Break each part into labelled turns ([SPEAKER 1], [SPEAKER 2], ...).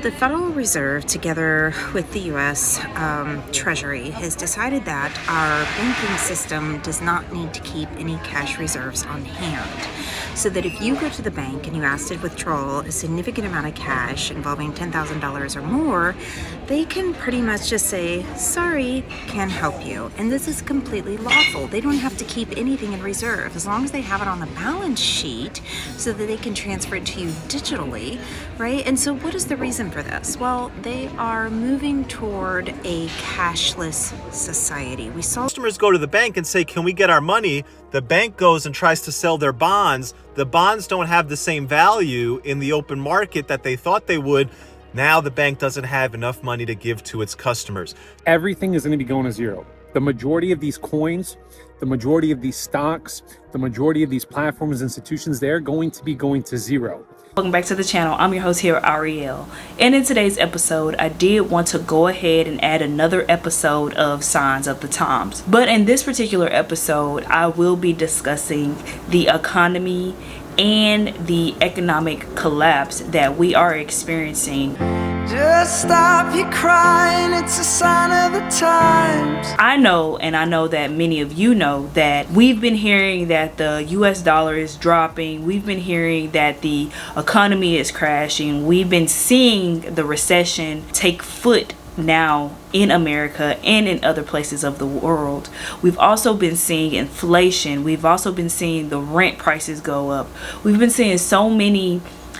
[SPEAKER 1] the Federal Reserve, together with the U.S. Treasury, has decided that our banking system does not need to keep any cash reserves on hand. So that if you go to the bank and you ask to withdraw a significant amount of cash involving $10,000 or more, they can pretty much just say, sorry, can't help you. And this is completely lawful. They don't have to keep anything in reserve as long as they have it on the balance sheet so that they can transfer it to you digitally, right? And so what is the reason for this? Well, they are moving toward a cashless society. We saw
[SPEAKER 2] customers go to the bank and say, can we get our money? The bank goes and tries to sell their bonds. The bonds don't have the same value in the open market that they thought they would. Now the bank doesn't have enough money to give to its customers.
[SPEAKER 3] Everything is going to be going to zero. The majority of these coins, the majority of these stocks, the majority of these platforms, institutions, they're going to be going to zero.
[SPEAKER 4] Welcome back to the channel. I'm your host here, Ariel. And in today's episode, I did want to go ahead and add another episode of Signs of the Times. But in this particular episode, I will be discussing the economy and the economic collapse that we are experiencing.
[SPEAKER 5] Just stop your crying, it's a sign of the times.
[SPEAKER 4] I know, and I know that many of you know, that we've been hearing that the US dollar is dropping. We've been hearing that the economy is crashing. We've been seeing the recession take foot now in America and in other places of the world. We've also been seeing inflation. We've also been seeing the rent prices go up. We've been seeing so many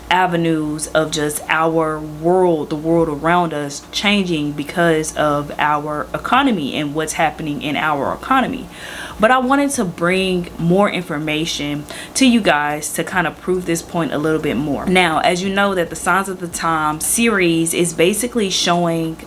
[SPEAKER 4] avenues of just our world, the world around us changing because of our economy and what's happening in our economy. But I wanted to bring more information to you guys to kind of prove this point a little bit more. Now, as you know, that the Signs of the Times series is basically showing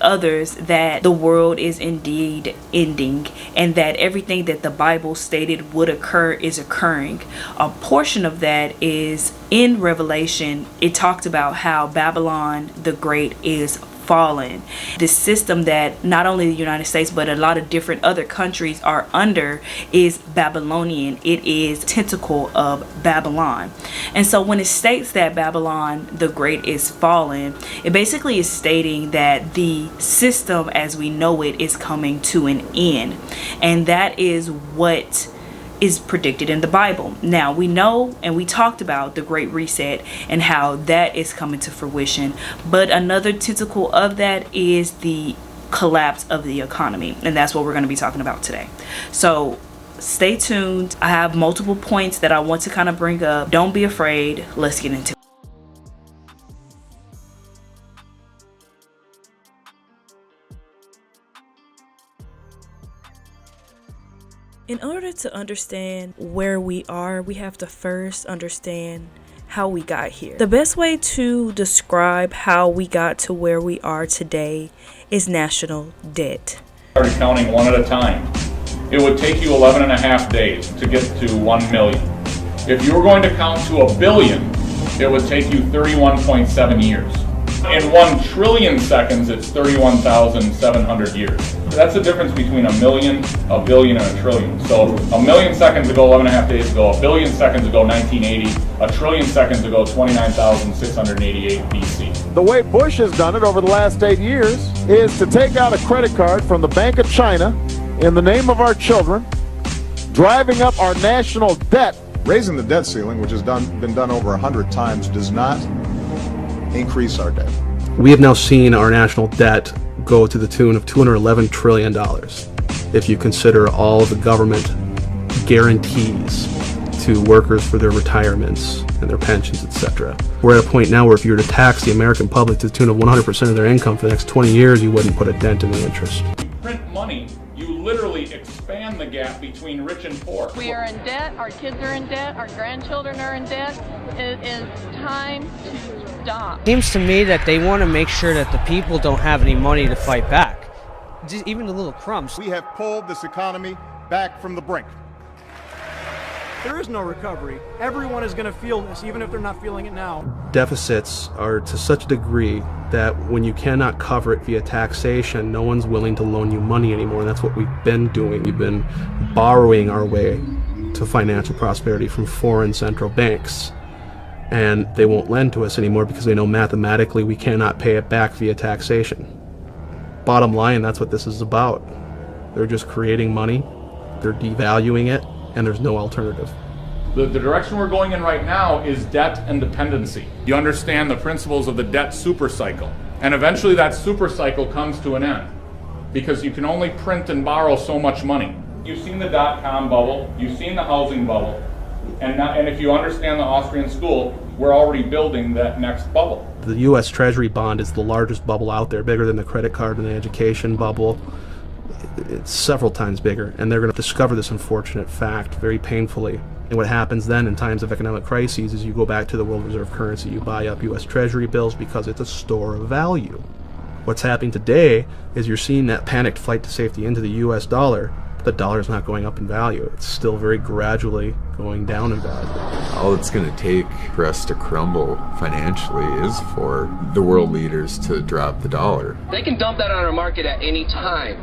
[SPEAKER 4] others that the world is indeed ending and that everything that the Bible stated would occur is occurring. A portion of that is in Revelation. It talked about how Babylon the Great is fallen. This system that not only the United States but a lot of different other countries are under is Babylonian. It is tentacle of Babylon. And so when it states that Babylon the Great is fallen, it basically is stating that the system as we know it is coming to an end. And that is what is predicted in the Bible. Now we know and we talked about the Great Reset and how that is coming to fruition, but another tentacle of that is the collapse of the economy, and that's what we're going to be talking about today. So stay tuned. I have multiple points that I want to kind of bring up. Don't be afraid. Let's get into it. In order to understand where we are, we have to first understand how we got here. The best way to describe how we got to where we are today is national debt.
[SPEAKER 6] Started counting one at a time. It would take you 11 and a half days to get to 1 million. If you were going to count to 1 billion, it would take you 31.7 years. In 1 trillion seconds, it's 31,700 years. That's the difference between 1 million, 1 billion, and 1 trillion. So 1 million seconds ago, 11 and a half days ago, 1 billion seconds ago, 1980, 1 trillion seconds ago, 29,688 BC.
[SPEAKER 7] The way Bush has done it over the last 8 years is to take out a credit card from the Bank of China in the name of our children, driving up our national debt.
[SPEAKER 8] Raising the debt ceiling, which has been done over 100 times, does not increase our debt.
[SPEAKER 9] We have now seen our national debt go to the tune of $211 trillion if you consider all the government guarantees to workers for their retirements and their pensions, etc. We're at a point now where if you were to tax the American public to the tune of 100% of their income for the next 20 years, you wouldn't put a dent in the interest.
[SPEAKER 6] You print money, you literally expand the gap between rich and poor.
[SPEAKER 10] We are in debt, our kids are in debt, our grandchildren are in debt. It is time to stop.
[SPEAKER 11] Seems to me that they want to make sure that the people don't have any money to fight back. Just even the little crumbs.
[SPEAKER 8] We have pulled this economy back from the brink.
[SPEAKER 12] There is no recovery. Everyone is going to feel this, even if they're not feeling it now.
[SPEAKER 9] Deficits are to such a degree that when you cannot cover it via taxation, no one's willing to loan you money anymore. And that's what we've been doing. We've been borrowing our way to financial prosperity from foreign central banks. And they won't lend to us anymore because they know mathematically we cannot pay it back via taxation. Bottom line, that's what this is about. They're just creating money, they're devaluing it, and there's no alternative.
[SPEAKER 6] The direction we're going in right now is debt and dependency. You understand the principles of the debt super cycle. And eventually that super cycle comes to an end because you can only print and borrow so much money. You've seen the dot-com bubble, you've seen the housing bubble, and if you understand the Austrian school, we're already building that next bubble.
[SPEAKER 9] The U.S. Treasury bond is the largest bubble out there, bigger than the credit card and the education bubble. It's several times bigger, and they're going to discover this unfortunate fact very painfully. And what happens then in times of economic crises is you go back to the world reserve currency, you buy up U.S. Treasury bills because it's a store of value. What's happening today is you're seeing that panicked flight to safety into the U.S. dollar. The dollar is not going up in value. It's still very gradually going down in value.
[SPEAKER 13] All it's going to take for us to crumble financially is for the world leaders to drop the dollar.
[SPEAKER 14] They can dump that on our market at any time.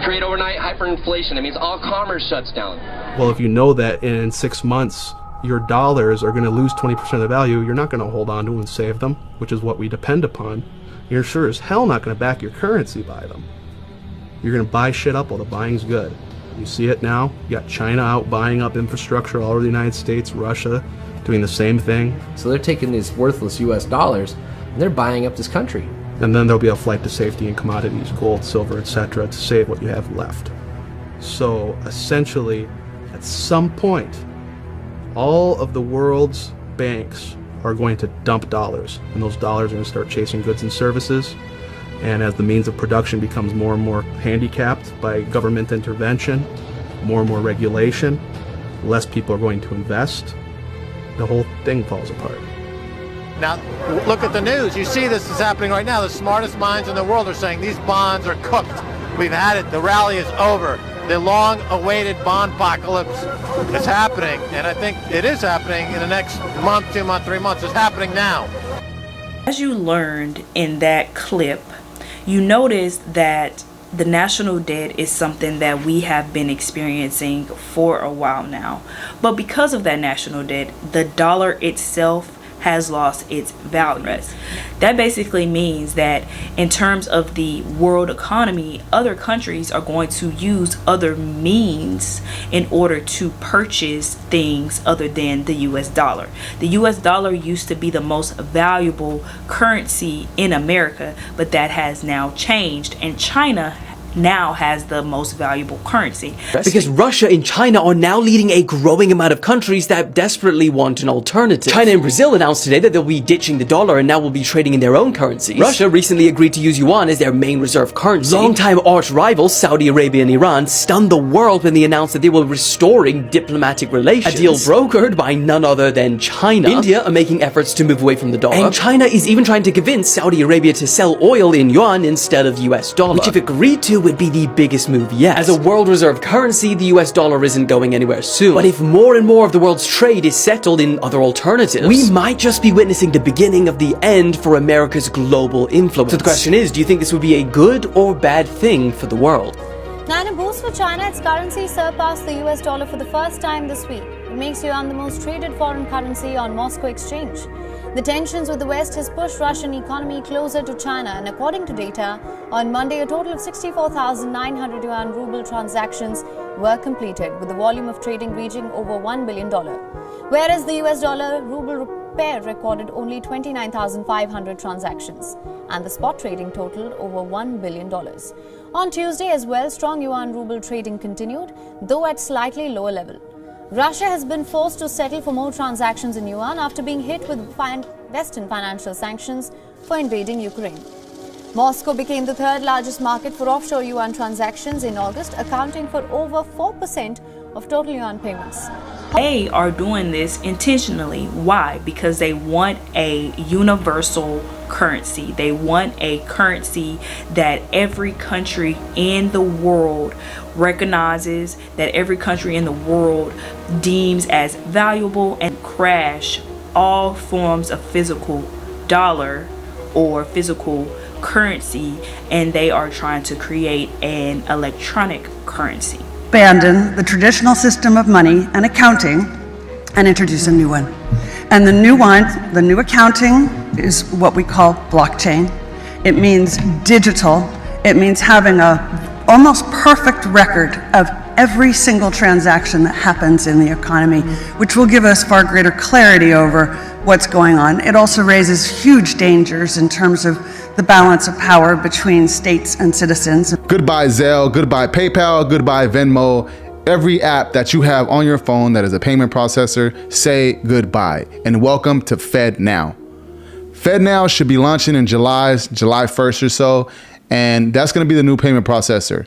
[SPEAKER 14] Create overnight hyperinflation. That means all commerce shuts down.
[SPEAKER 9] Well, if you know that in 6 months your dollars are going to lose 20% of the value, you're not going to hold on to them and save them, which is what we depend upon. You're sure as hell not going to back your currency by them. You're going to buy shit up while the buying's good. You see it now. You got China out buying up infrastructure all over the United States, Russia doing the same thing.
[SPEAKER 15] So they're taking these worthless US dollars and they're buying up this country.
[SPEAKER 9] And then there'll be a flight to safety in commodities, gold, silver, etc., to save what you have left. So essentially, at some point, all of the world's banks are going to dump dollars, and those dollars are going to start chasing goods and services. And as the means of production becomes more and more handicapped by government intervention, more and more regulation, less people are going to invest, the whole thing falls apart.
[SPEAKER 16] Now, look at the news. You see this is happening right now. The smartest minds in the world are saying these bonds are cooked. We've had it. The rally is over. The long-awaited bond apocalypse is happening, and I think it is happening in the next month, 2 months, 3 months. It's happening now.
[SPEAKER 4] As you learned in that clip, you notice that the national debt is something that we have been experiencing for a while now. But because of that national debt, the dollar itself has lost its value. That basically means that in terms of the world economy, other countries are going to use other means in order to purchase things other than the US dollar. The US dollar used to be the most valuable currency in America, but that has now changed, and China now has the most valuable currency.
[SPEAKER 17] Because Russia and China are now leading a growing amount of countries that desperately want an alternative. China and Brazil announced today that they'll be ditching the dollar and now will be trading in their own currencies. Russia recently agreed to use yuan as their main reserve currency. Longtime arch rivals Saudi Arabia and Iran stunned the world when they announced that they were restoring diplomatic relations. A deal brokered by none other than China. India are making efforts to move away from the dollar. And China is even trying to convince Saudi Arabia to sell oil in yuan instead of US dollar. Which if agreed to would be the biggest move yet. As a world reserve currency, the US dollar isn't going anywhere soon. But if more and more of the world's trade is settled in other alternatives, we might just be witnessing the beginning of the end for America's global influence. So the question is, do you think this would be a good or bad thing for the world?
[SPEAKER 18] Now, in a boost for China, its currency surpassed the US dollar for the first time this week. It makes yuan the most traded foreign currency on Moscow Exchange. The tensions with the West has pushed Russian economy closer to China, and according to data, on Monday a total of 64,900 yuan ruble transactions were completed, with the volume of trading reaching over $1 billion. Whereas the US dollar ruble pair recorded only 29,500 transactions, and the spot trading totaled over $1 billion. On Tuesday as well, strong yuan ruble trading continued, though at slightly lower level. Russia has been forced to settle for more transactions in yuan after being hit with Western financial sanctions for invading Ukraine. Moscow became the third largest market for offshore yuan transactions in August, accounting for over 4% of total yuan payments.
[SPEAKER 4] They are doing this intentionally. Why? Because they want a universal currency. They want a currency that every country in the world recognizes, that every country in the world deems as valuable, and crash all forms of physical dollar or physical currency, and they are trying to create an electronic currency.
[SPEAKER 19] Abandon the traditional system of money and accounting and introduce a new one. And the new one, the new accounting, is what we call blockchain. It means digital. It means having a almost perfect record of every single transaction that happens in the economy, which will give us far greater clarity over what's going on. It also raises huge dangers in terms of the balance of power between states and citizens.
[SPEAKER 20] Goodbye Zelle, goodbye PayPal, goodbye Venmo. Every app that you have on your phone that is a payment processor, say goodbye and welcome to FedNow. FedNow should be launching in July 1st or so, and that's going to be the new payment processor.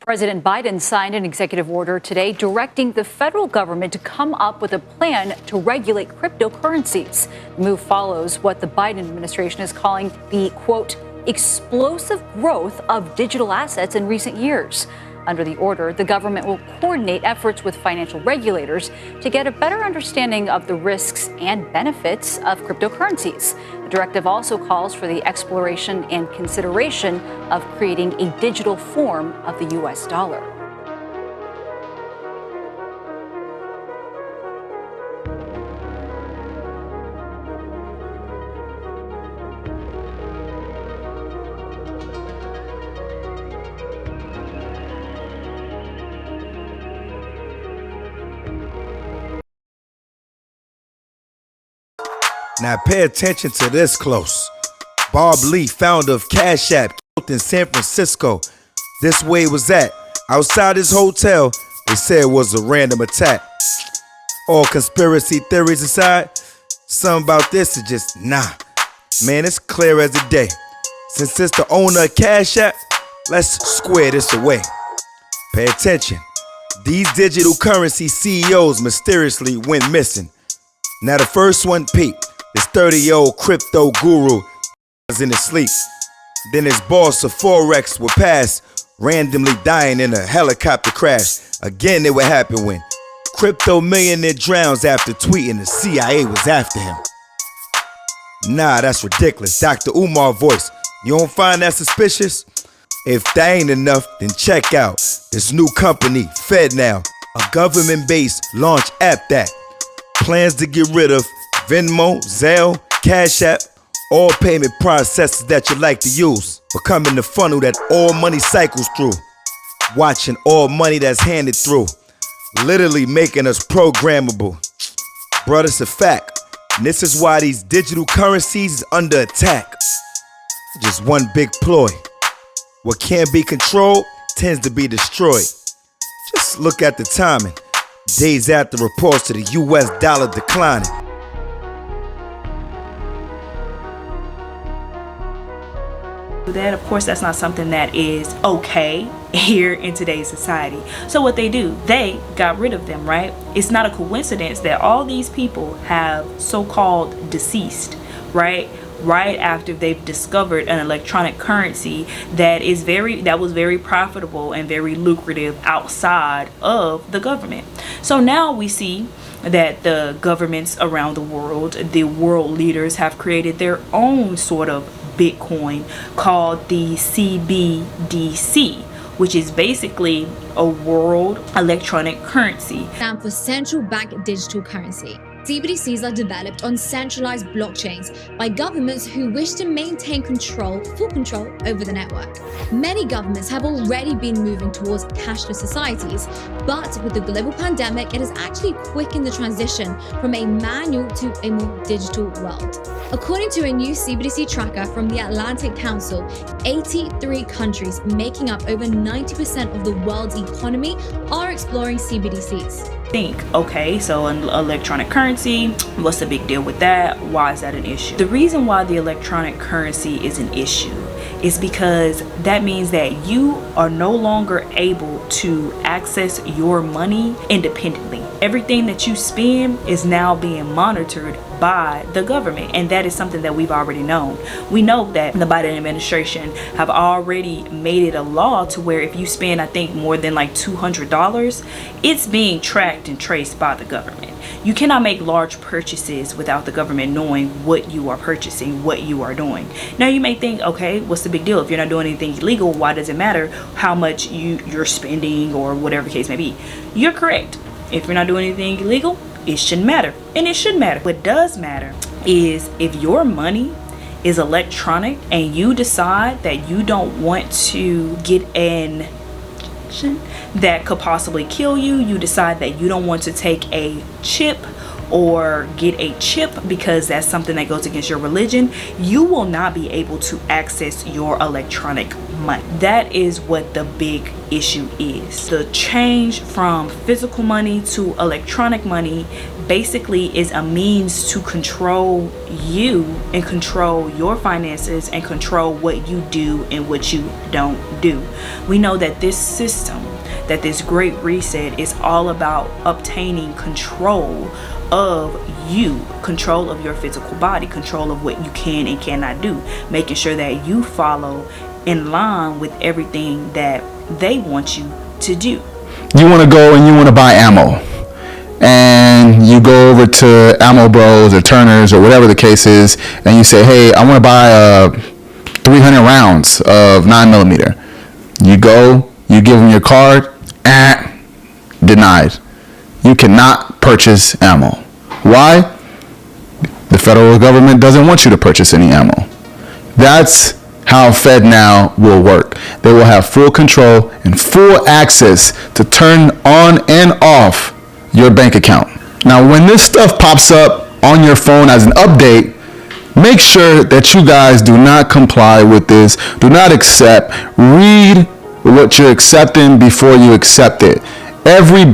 [SPEAKER 21] President Biden signed an executive order today directing the federal government to come up with a plan to regulate cryptocurrencies. The move follows what the Biden administration is calling the, quote, explosive growth of digital assets in recent years. Under the order, the government will coordinate efforts with financial regulators to get a better understanding of the risks and benefits of cryptocurrencies. The directive also calls for the exploration and consideration of creating a digital form of the U.S. dollar.
[SPEAKER 22] Now pay attention to this close. Bob Lee, founder of Cash App, killed in San Francisco. This way it was at. Outside his hotel, they said it was a random attack. All conspiracy theories aside, something about this is just nah. Man, it's clear as the day. Since it's the owner of Cash App, let's square this away. Pay attention. These digital currency CEOs mysteriously went missing. Now the first one peeped. This 30-year-old crypto guru was in his sleep. Then his boss of Forex would pass, randomly dying in a helicopter crash. Again, it would happen when crypto millionaire drowns after tweeting the CIA was after him. Nah, that's ridiculous. Dr. Umar voice. You don't find that suspicious? If that ain't enough, then check out this new company, FedNow, a government-based launch app that plans to get rid of Venmo, Zelle, Cash App, all payment processors that you like to use, becoming the funnel that all money cycles through, watching all money that's handed through, literally making us programmable. Bro, it's a fact, and this is why these digital currencies is under attack. Just one big ploy. What can't be controlled tends to be destroyed. Just look at the timing. Days after reports to the US dollar declining.
[SPEAKER 4] That, of course, that's not something that is okay here in today's society. So what they do, they got rid of them, right? It's not a coincidence that all these people have so-called deceased, right after they've discovered an electronic currency that was very profitable and very lucrative outside of the government. So now we see that the governments around the world leaders have created their own sort of Bitcoin called the CBDC, which is basically a world electronic currency.
[SPEAKER 23] Stand for central bank digital currency. CBDCs are developed on centralized blockchains by governments who wish to maintain full control over the network. Many governments have already been moving towards cashless societies, but with the global pandemic, it has actually quickened the transition from a manual to a more digital world. According to a new CBDC tracker from the Atlantic Council, 83 countries making up over 90% of the world's economy are exploring CBDCs.
[SPEAKER 4] Think, okay, so an electronic currency, what's the big deal with that? Why is that an issue? The reason why the electronic currency is an issue is because that means that you are no longer able to access your money independently. Everything that you spend is now being monitored by the government, and that is something that we've already known. We know that the Biden administration have already made it a law to where if you spend, I think, more than like $200, it's being tracked and traced by the government. You cannot make large purchases without the government knowing what you are purchasing, what you are doing. Now you may think, okay, what's the big deal? If you're not doing anything illegal, why does it matter how much you're spending or whatever the case may be? You're correct. If you're not doing anything illegal, it shouldn't matter. And it should matter. What does matter is if your money is electronic and you decide that you don't want to get an that could possibly kill you, you decide that you don't want to take a chip or get a chip because that's something that goes against your religion, you will not be able to access your electronic money. That is what the big issue is. The change from physical money to electronic money basically is a means to control you and control your finances and control what you do and what you don't do. We know that this system, that this Great Reset is all about obtaining control of you, control of your physical body, control of what you can and cannot do, making sure that you follow in line with everything that they want you to do.
[SPEAKER 20] You want to go and you want to buy ammo, and you go over to Ammo Bros or Turner's or whatever the case is, and you say, hey, I want to buy 300 rounds of 9mm. You go, you give them your card, denied. You cannot purchase ammo. Why? The federal government doesn't want you to purchase any ammo. That's how FedNow will work. They will have full control and full access to turn on and off your bank account. Now, when this stuff pops up on your phone as an update, make sure that you guys do not comply with this. Do not accept. Read what you're accepting before you accept it. Every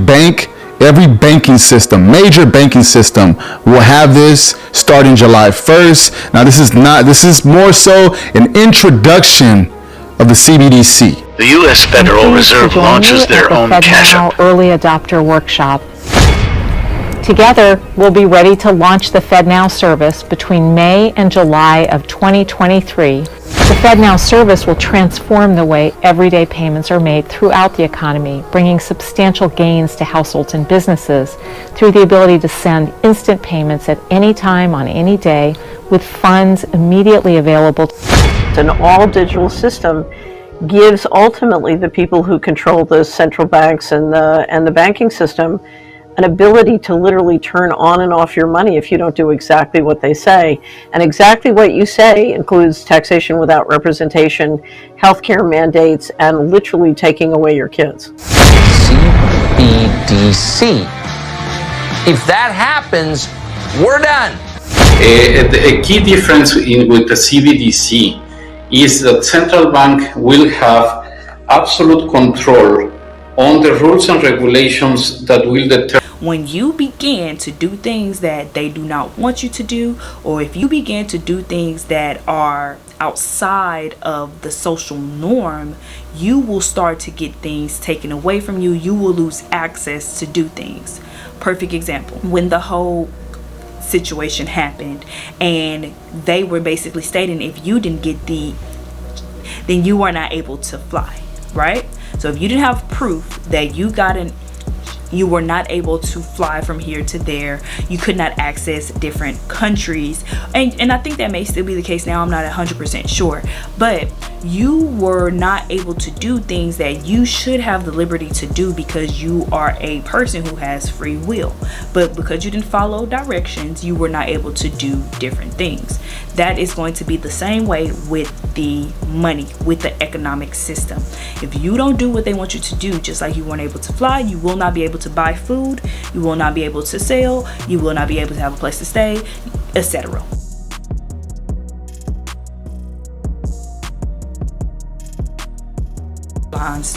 [SPEAKER 20] banking system, major banking system, will have this starting July 1st. Now, this is more so an introduction of the CBDC.
[SPEAKER 1] The U.S. Federal Reserve launches their own Cash App
[SPEAKER 2] Early Adopter Workshop. Together, we'll be ready to launch the FedNow service between May and July of 2023. The FedNow service will transform the way everyday payments are made throughout the economy, bringing substantial gains to households and businesses through the ability to send instant payments at any time on any day with funds immediately available.
[SPEAKER 3] An all-digital system gives ultimately the people who control the central banks and the banking system an ability to literally turn on and off your money if you don't do exactly what they say. And exactly what you say includes taxation without representation, healthcare mandates, and literally taking away your kids.
[SPEAKER 24] CBDC. If that happens, we're done.
[SPEAKER 25] A key difference with the CBDC is that central bank will have absolute control on the rules and regulations that will determine.
[SPEAKER 4] When you begin to do things that they do not want you to do, or if you begin to do things that are outside of the social norm, you will start to get things taken away from you. You will lose access to do things. Perfect example, when the whole situation happened and they were basically stating if you didn't get then you are not able to fly, right? So if you didn't have proof that you were not able to fly from here to there, you could not access different countries, and I think that may still be the case now, I'm not 100% sure, but you were not able to do things that you should have the liberty to do because you are a person who has free will, but because you didn't follow directions, you were not able to do different things. That is going to be the same way with the money, with the economic system. If you don't do what they want you to do, just like you weren't able to fly, you will not be able to buy food, you will not be able to sell, you will not be able to have a place to stay, etc.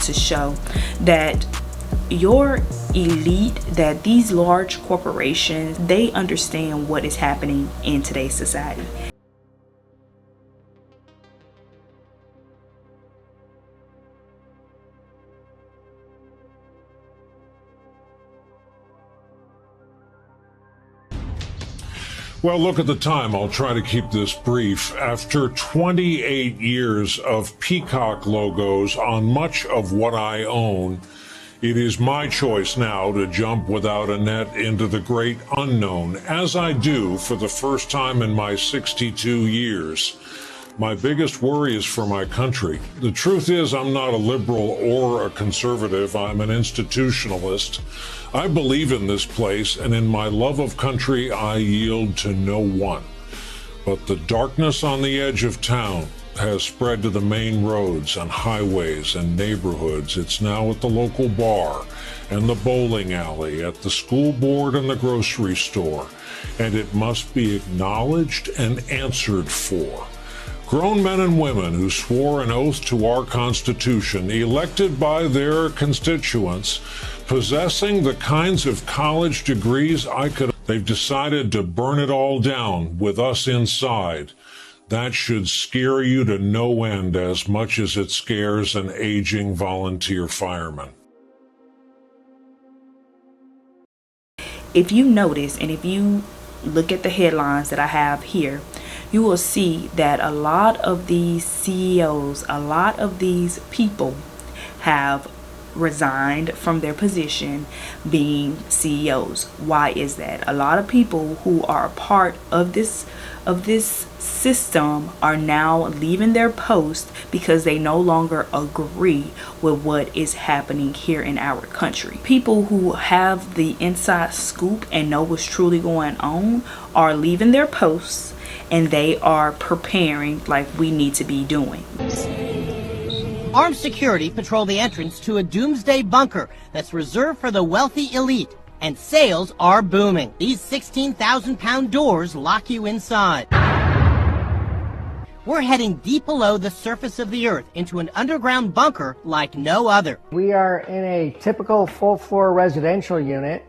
[SPEAKER 4] To show that your elite, that these large corporations, they understand what is happening in today's society.
[SPEAKER 26] Well, look at the time. I'll try to keep this brief. After 28 years of Peacock logos on much of what I own, it is my choice now to jump without a net into the great unknown, as I do for the first time in my 62 years. My biggest worry is for my country. The truth is, I'm not a liberal or a conservative. I'm an institutionalist. I believe in this place, and in my love of country, I yield to no one. But the darkness on the edge of town has spread to the main roads and highways and neighborhoods. It's now at the local bar and the bowling alley, at the school board and the grocery store, and it must be acknowledged and answered for. Grown men and women who swore an oath to our Constitution, elected by their constituents, possessing the kinds of college degrees they've decided to burn it all down with us inside. That should scare you to no end as much as it scares an aging volunteer fireman.
[SPEAKER 4] If you notice, and if you look at the headlines that I have here, you will see that a lot of these CEOs, a lot of these people have resigned from their position being CEOs. Why is that? A lot of people who are a part of this system are now leaving their post because they no longer agree with what is happening here in our country. People who have the inside scoop and know what's truly going on are leaving their posts, and they are preparing like we need to be doing.
[SPEAKER 5] Armed security patrol the entrance to a doomsday bunker that's reserved for the wealthy elite, and sales are booming. These 16,000-pound doors lock you inside. We're heading deep below the surface of the earth into an underground bunker like no other.
[SPEAKER 7] We are in a typical full-floor residential unit,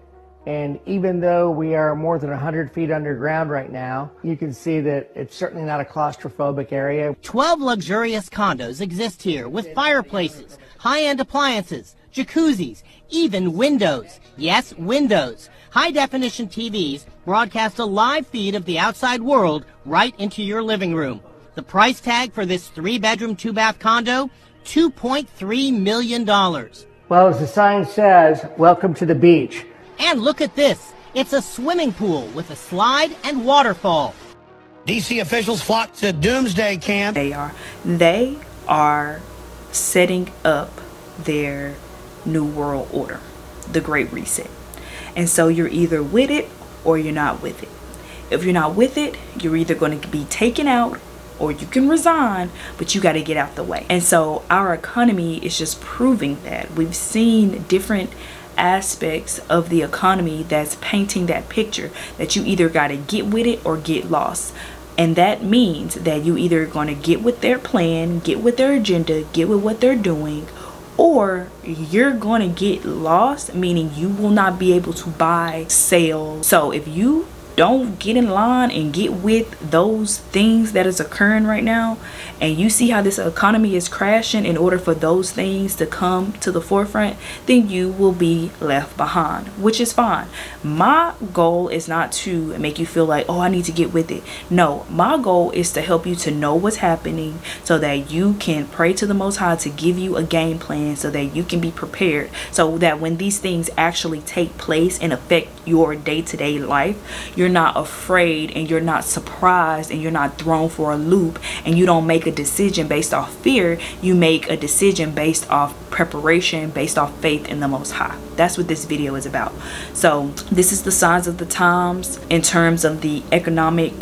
[SPEAKER 7] and even though we are more than 100 feet underground right now, you can see that it's certainly not a claustrophobic area.
[SPEAKER 5] 12 luxurious condos exist here with fireplaces, high-end appliances, jacuzzis, even windows. Yes, windows. High-definition TVs broadcast a live feed of the outside world right into your living room. The price tag for this 3-bedroom, 2-bath condo, $2.3 million.
[SPEAKER 7] Well, as the sign says, welcome to the beach.
[SPEAKER 5] And look at this. It's a swimming pool with a slide and waterfall.
[SPEAKER 7] DC officials flocked to Doomsday Camp.
[SPEAKER 4] They are setting up their new world order, the Great Reset. And so you're either with it or you're not with it. If you're not with it, you're either going to be taken out or you can resign, but you got to get out the way. And so our economy is just proving that. We've seen different aspects of the economy that's painting that picture that you either got to get with it or get lost. And that means that you either going to get with their plan, get with their agenda, get with what they're doing, or you're going to get lost, meaning you will not be able to buy, sell. So if you don't get in line and get with those things that is occurring right now, and you see how this economy is crashing, in order for those things to come to the forefront, then you will be left behind, which is fine. My goal is not to make you feel like, oh, I need to get with it. No, my goal is to help you to know what's happening so that you can pray to the Most High to give you a game plan so that you can be prepared, so that when these things actually take place and affect your day-to-day life, you're not afraid and you're not surprised and you're not thrown for a loop, and you don't make a decision based off fear. You make a decision based off preparation, based off faith in the Most High. That's what this video is about. So this is the signs of the times in terms of the economic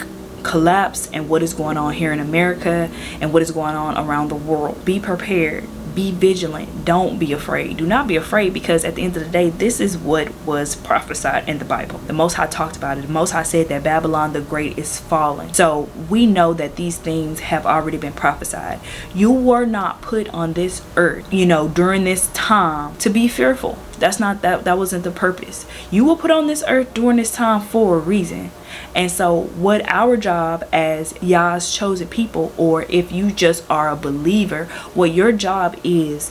[SPEAKER 4] collapse and what is going on here in America and what is going on around the world. Be prepared. Be vigilant. Don't be afraid. Do not be afraid, because at the end of the day, this is what was prophesied in the Bible. The Most High talked about it. The Most High said that Babylon the Great is falling. So we know that these things have already been prophesied. You were not put on this earth, during this time to be fearful. That wasn't the purpose. You were put on this earth during this time for a reason. And so what our job as Yah's chosen people, or if you just are a believer, what your job is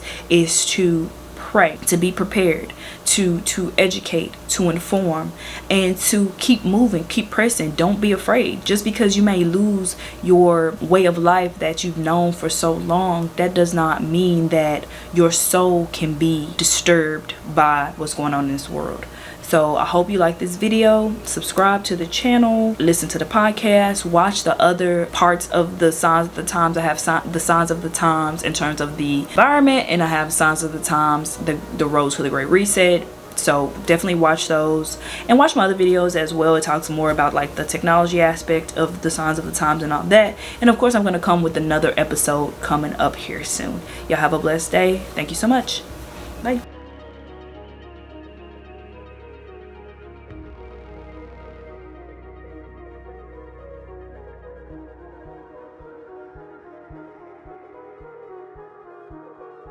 [SPEAKER 4] to pray, to be prepared, to educate, to inform, and to keep moving, keep pressing. Don't be afraid. Just because you may lose your way of life that you've known for so long, that does not mean that your soul can be disturbed by what's going on in this world. So I hope you like this video. Subscribe to the channel, listen to the podcast, watch the other parts of the Signs of the Times. I have the Signs of the Times in terms of the environment, and I have Signs of the Times, the Road to the Great Reset. So definitely watch those, and watch my other videos as well. It talks more about like the technology aspect of the Signs of the Times and all that. And of course, I'm going to come with another episode coming up here soon. Y'all have a blessed day. Thank you so much. Bye.